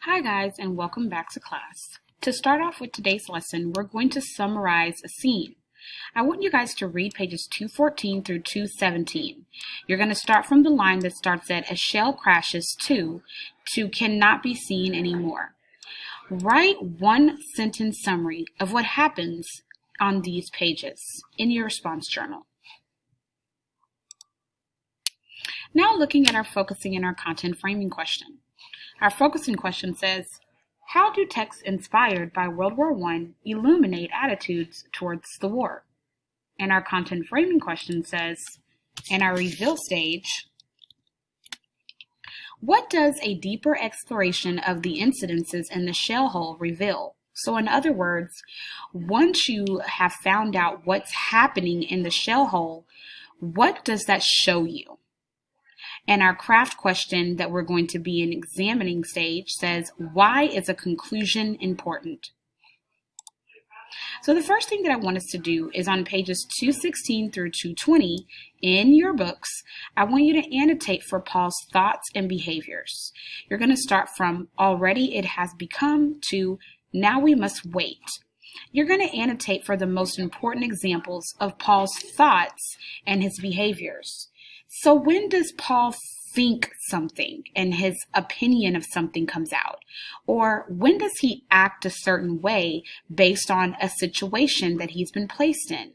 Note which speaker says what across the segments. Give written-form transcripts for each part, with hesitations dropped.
Speaker 1: Hi guys, and welcome back to class. To start off with today's lesson, we're going to summarize a scene. I want you guys to read pages 214 through 217. You're going to start from the line that starts at "a shell crashes to cannot be seen anymore." Write one sentence summary of what happens on these pages in your response journal. Now looking at our focusing and our content framing question. Our focusing question says, how do texts inspired by World War I illuminate attitudes towards the war? And our content framing question says, in our reveal stage, what does a deeper exploration of the incidences in the shell hole reveal? So in other words, once you have found out what's happening in the shell hole, what does that show you? And our craft question that we're going to be in examining stage says, why is a conclusion important? So the first thing that I want us to do is on pages 216 through 220 in your books, I want you to annotate for Paul's thoughts and behaviors. You're going to start from already it has become to now we must wait. You're going to annotate for the most important examples of Paul's thoughts and his behaviors. So when does Paul think something and his opinion of something comes out? Or when does he act a certain way based on a situation that he's been placed in?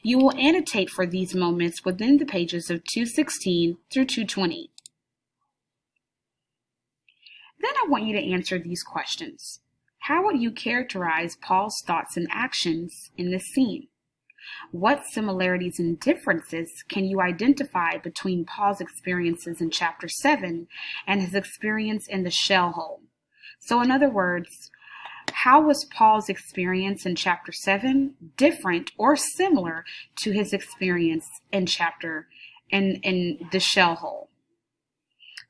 Speaker 1: You will annotate for these moments within the pages of 216 through 220. Then I want you to answer these questions. How would you characterize Paul's thoughts and actions in this scene? What similarities and differences can you identify between Paul's experiences in chapter 7 and his experience in the shell hole? So in other words, how was Paul's experience in chapter 7 different or similar to his experience in the shell hole?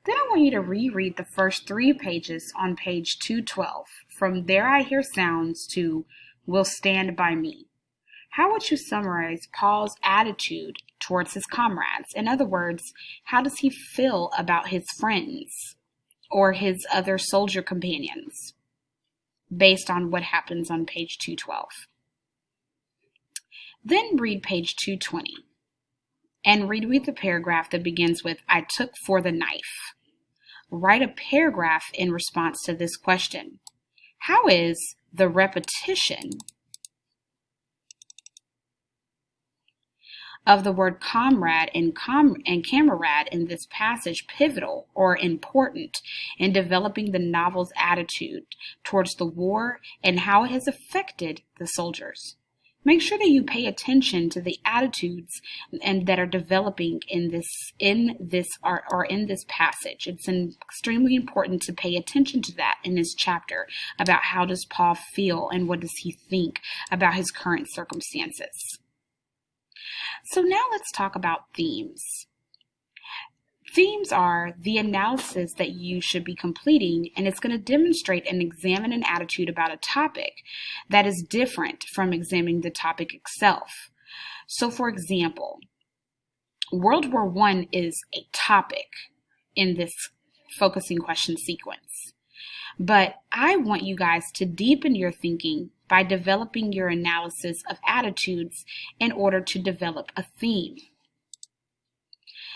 Speaker 1: Then I want you to reread the first 3 pages on page 212, from "There I Hear Sounds" to "Will Stand By Me." How would you summarize Paul's attitude towards his comrades? In other words, how does he feel about his friends or his other soldier companions based on what happens on page 212? Then read page 220 and read the paragraph that begins with, "I took for the knife." Write a paragraph in response to this question. How is the repetition of the word comrade and camarade in this passage pivotal or important in developing the novel's attitude towards the war and how it has affected the soldiers? Make sure that you pay attention to the attitudes and that are developing in this passage. It's extremely important to pay attention to that in this chapter about how does Paul feel and what does he think about his current circumstances. So now let's talk about themes. Themes are the analysis that you should be completing, and it's going to demonstrate and examine an attitude about a topic that is different from examining the topic itself. So for example, World War I is a topic in this focusing question sequence. But I want you guys to deepen your thinking by developing your analysis of attitudes in order to develop a theme.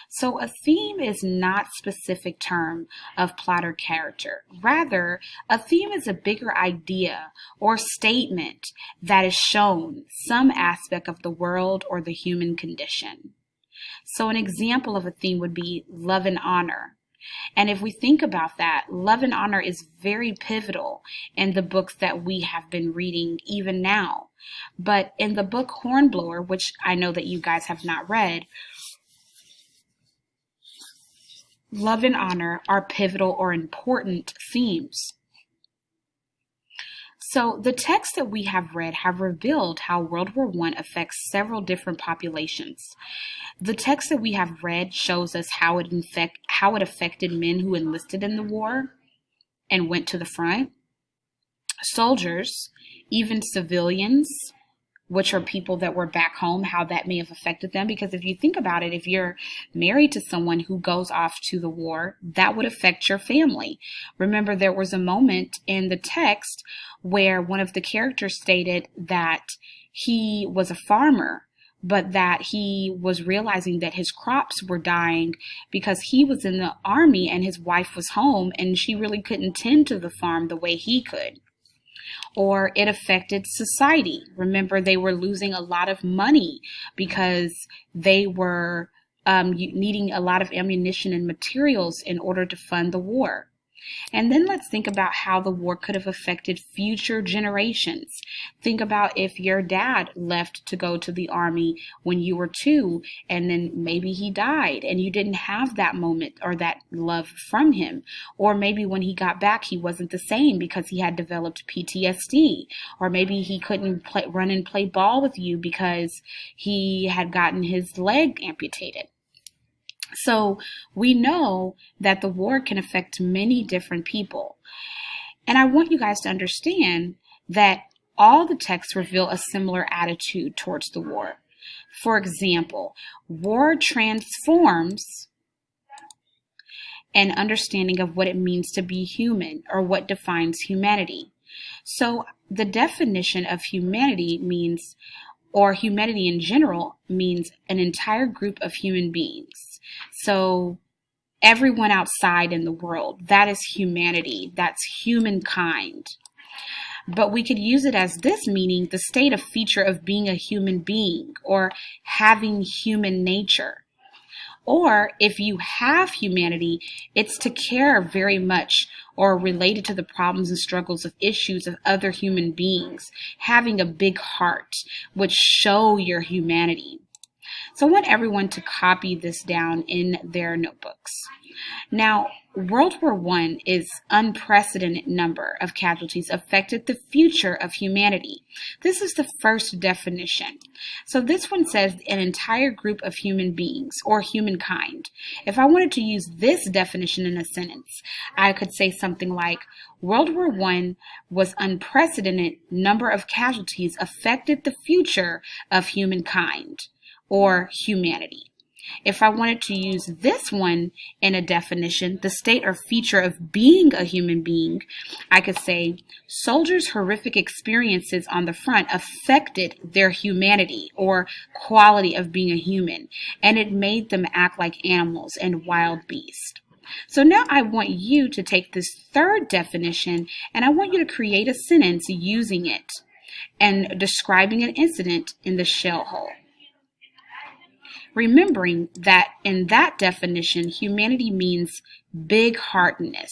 Speaker 1: So a theme is not a specific term of plot or character. Rather, a theme is a bigger idea or statement that is shown some aspect of the world or the human condition. So an example of a theme would be love and honor. And if we think about that, love and honor is very pivotal in the books that we have been reading even now. But in the book Hornblower, which I know that you guys have not read, love and honor are pivotal or important themes. So the texts that we have read have revealed how World War I affects several different populations. The text that we have read shows us how it affected men who enlisted in the war and went to the front, soldiers, even civilians, which are people that were back home, how that may have affected them. Because if you think about it, if you're married to someone who goes off to the war, that would affect your family. Remember, there was a moment in the text where one of the characters stated that he was a farmer, but that he was realizing that his crops were dying because he was in the army and his wife was home and she really couldn't tend to the farm the way he could. Or it affected society. Remember, they were losing a lot of money because they were needing a lot of ammunition and materials in order to fund the war. And then let's think about how the war could have affected future generations. Think about if your dad left to go to the army when you were 2, and then maybe he died and you didn't have that moment or that love from him. Or maybe when he got back, he wasn't the same because he had developed PTSD. Or maybe he couldn't run and play ball with you because he had gotten his leg amputated. So we know that the war can affect many different people. And I want you guys to understand that all the texts reveal a similar attitude towards the war. For example, war transforms an understanding of what it means to be human or what defines humanity. So the definition of humanity means, or humanity in general, means an entire group of human beings. So everyone outside in the world, that is humanity, that's humankind. But we could use it as this meaning, the state of feature of being a human being or having human nature. Or if you have humanity, it's to care very much or related to the problems and struggles of issues of other human beings, having a big heart, which show your humanity. So I want everyone to copy this down in their notebooks. Now, World War I is unprecedented number of casualties affected the future of humanity. This is the first definition. So this one says an entire group of human beings or humankind. If I wanted to use this definition in a sentence, I could say something like, World War I was unprecedented number of casualties affected the future of humankind or humanity. If I wanted to use this one in a definition, the state or feature of being a human being, I could say soldiers' horrific experiences on the front affected their humanity or quality of being a human, and it made them act like animals and wild beasts. So now I want you to take this third definition and I want you to create a sentence using it and describing an incident in the shell hole. Remembering that in that definition, humanity means big-heartedness.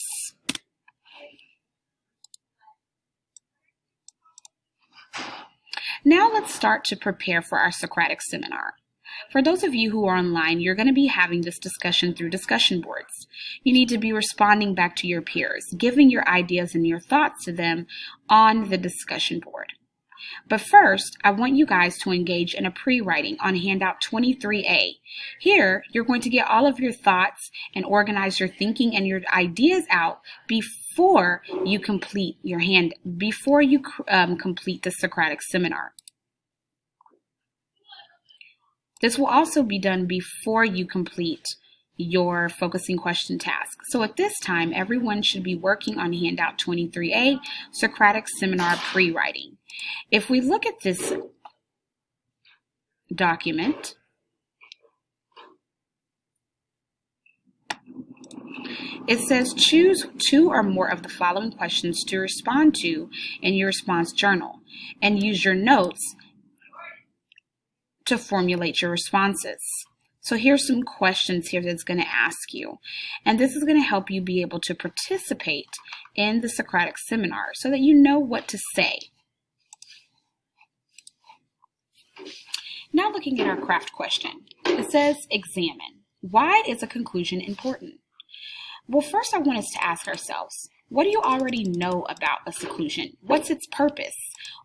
Speaker 1: Now let's start to prepare for our Socratic seminar. For those of you who are online, you're going to be having this discussion through discussion boards. You need to be responding back to your peers, giving your ideas and your thoughts to them on the discussion board. But first, I want you guys to engage in a pre-writing on handout 23A. Here, you're going to get all of your thoughts and organize your thinking and your ideas out before you complete complete the Socratic seminar. This will also be done before you complete your focusing question task. So at this time, everyone should be working on handout 23A, Socratic seminar pre-writing. If we look at this document, it says choose 2 or more of the following questions to respond to in your response journal and use your notes to formulate your responses. So here's some questions here that's going to ask you, and this is going to help you be able to participate in the Socratic seminar so that you know what to say. Now looking at our craft question, it says examine. Why is a conclusion important? Well, first I want us to ask ourselves, what do you already know about a conclusion? What's its purpose?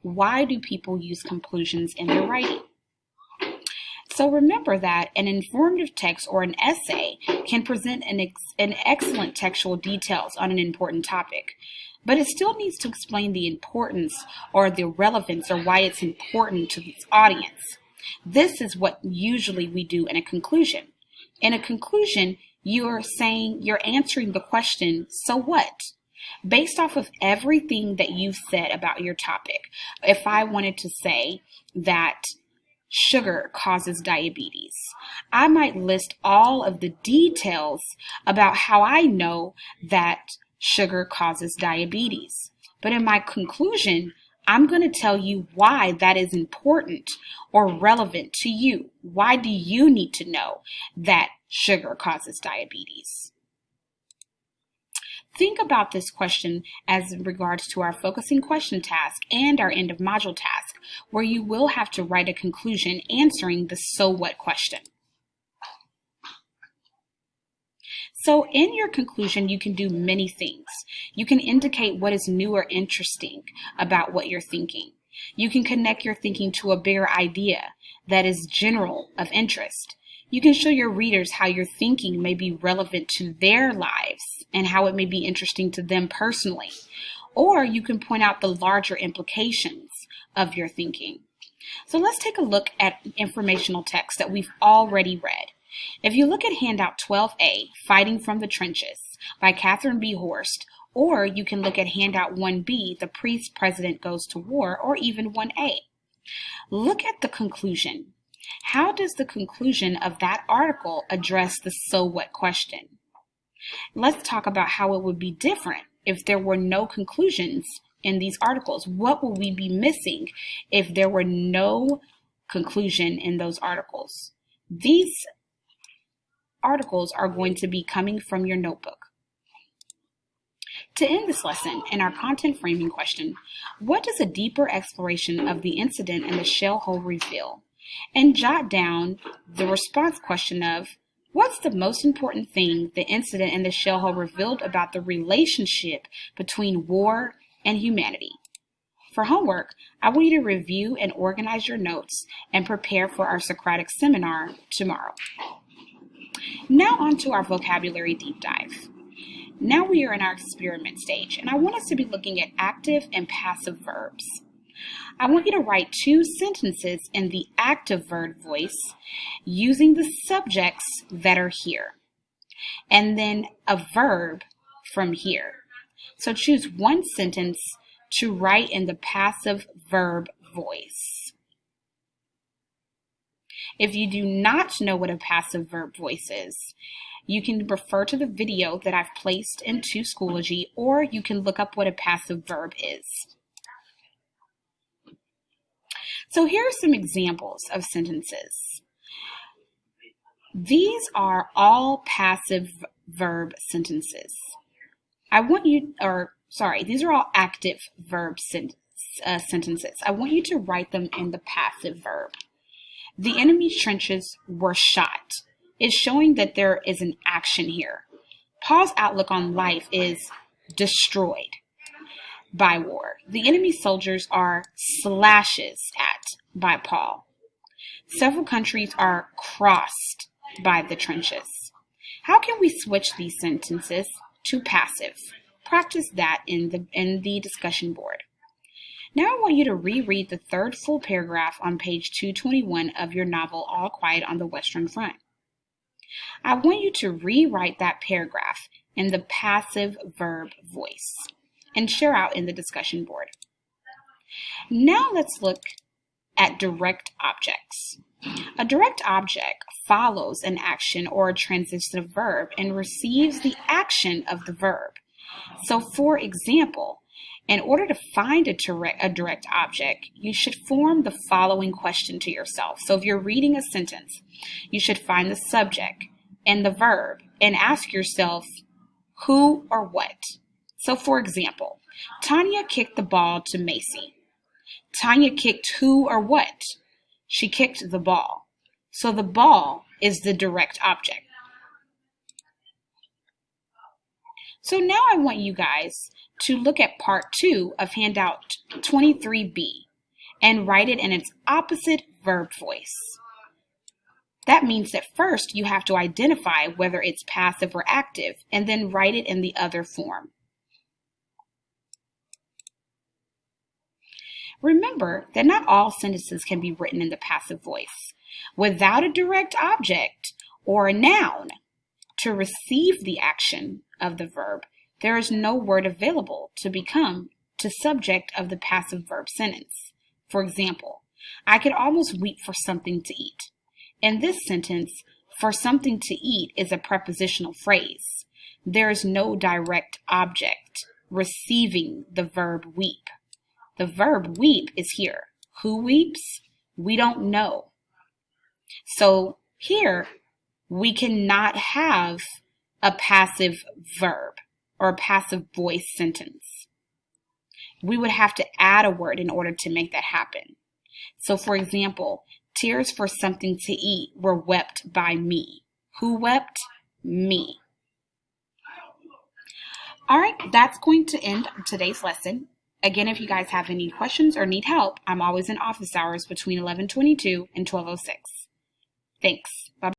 Speaker 1: Why do people use conclusions in their writing? So remember that an informative text or an essay can present an excellent textual details on an important topic. but it still needs to explain the importance or the relevance or why it's important to its audience. This is what usually we do in a conclusion. In a conclusion, you're answering the question, so what? Based off of everything that you've said about your topic. If I wanted to say that sugar causes diabetes, I might list all of the details about how I know that sugar causes diabetes. But in my conclusion, I'm going to tell you why that is important or relevant to you. Why do you need to know that sugar causes diabetes? Think about this question as in regards to our focusing question task and our end of module task, where you will have to write a conclusion answering the so what question. So in your conclusion, you can do many things. You can indicate what is new or interesting about what you're thinking. You can connect your thinking to a bigger idea that is general of interest. You can show your readers how your thinking may be relevant to their lives and how it may be interesting to them personally. Or you can point out the larger implications of your thinking. So let's take a look at informational text that we've already read. If you look at handout 12A, Fighting from the Trenches by Catherine B. Horst, or you can look at handout 1B, The Priest President Goes to War, or even 1A. Look at the conclusion. How does the conclusion of that article address the so what question? Let's talk about how it would be different if there were no conclusions in these articles. What would we be missing if there were no conclusion in those articles? These articles are going to be coming from your notebook. To end this lesson, in our content framing question, what does a deeper exploration of the incident in the shell hole reveal? And jot down the response question of, what's the most important thing the incident in the shell hole revealed about the relationship between war and humanity? For homework, I want you to review and organize your notes and prepare for our Socratic seminar tomorrow. Now on to our vocabulary deep dive. Now we are in our experiment stage, and I want us to be looking at active and passive verbs. I want you to write 2 sentences in the active verb voice using the subjects that are here, and then a verb from here. So choose one sentence to write in the passive verb voice. If you do not know what a passive verb voice is, you can refer to the video that I've placed into Schoology, or you can look up what a passive verb is. So here are some examples of sentences. These are all passive verb sentences. These are all active verb sentences. I want you to write them in the passive verb. The enemy trenches were shot. It's showing that there is an action here. Paul's outlook on life is destroyed by war. The enemy soldiers are slashes at by Paul. Several countries are crossed by the trenches. How can we switch these sentences to passive? Practice that in the discussion board. Now I want you to reread the third full paragraph on page 221 of your novel, All Quiet on the Western Front. I want you to rewrite that paragraph in the passive verb voice and share out in the discussion board. Now let's look at direct objects. A direct object follows an action or a transitive verb and receives the action of the verb. So for example, in order to find a direct object, you should form the following question to yourself. So if you're reading a sentence, you should find the subject and the verb and ask yourself, who or what? So for example, Tanya kicked the ball to Macy. Tanya kicked who or what? She kicked the ball. So the ball is the direct object. So now I want you guys to look at part 2 of handout 23B and write it in its opposite verb voice. That means that first you have to identify whether it's passive or active and then write it in the other form. Remember that not all sentences can be written in the passive voice. Without a direct object or a noun to receive the action of the verb, there is no word available to become the subject of the passive verb sentence. For example, I could almost weep for something to eat. In this sentence, for something to eat is a prepositional phrase. There is no direct object receiving the verb weep. The verb weep is here. Who weeps? We don't know. So here, we cannot have a passive verb or a passive voice sentence. We would have to add a word in order to make that happen. So for example, tears for something to eat were wept by me. Who wept? Me. All right, that's going to end today's lesson. Again, if you guys have any questions or need help, I'm always in office hours between 11:22 and 12:06. Thanks. Bye.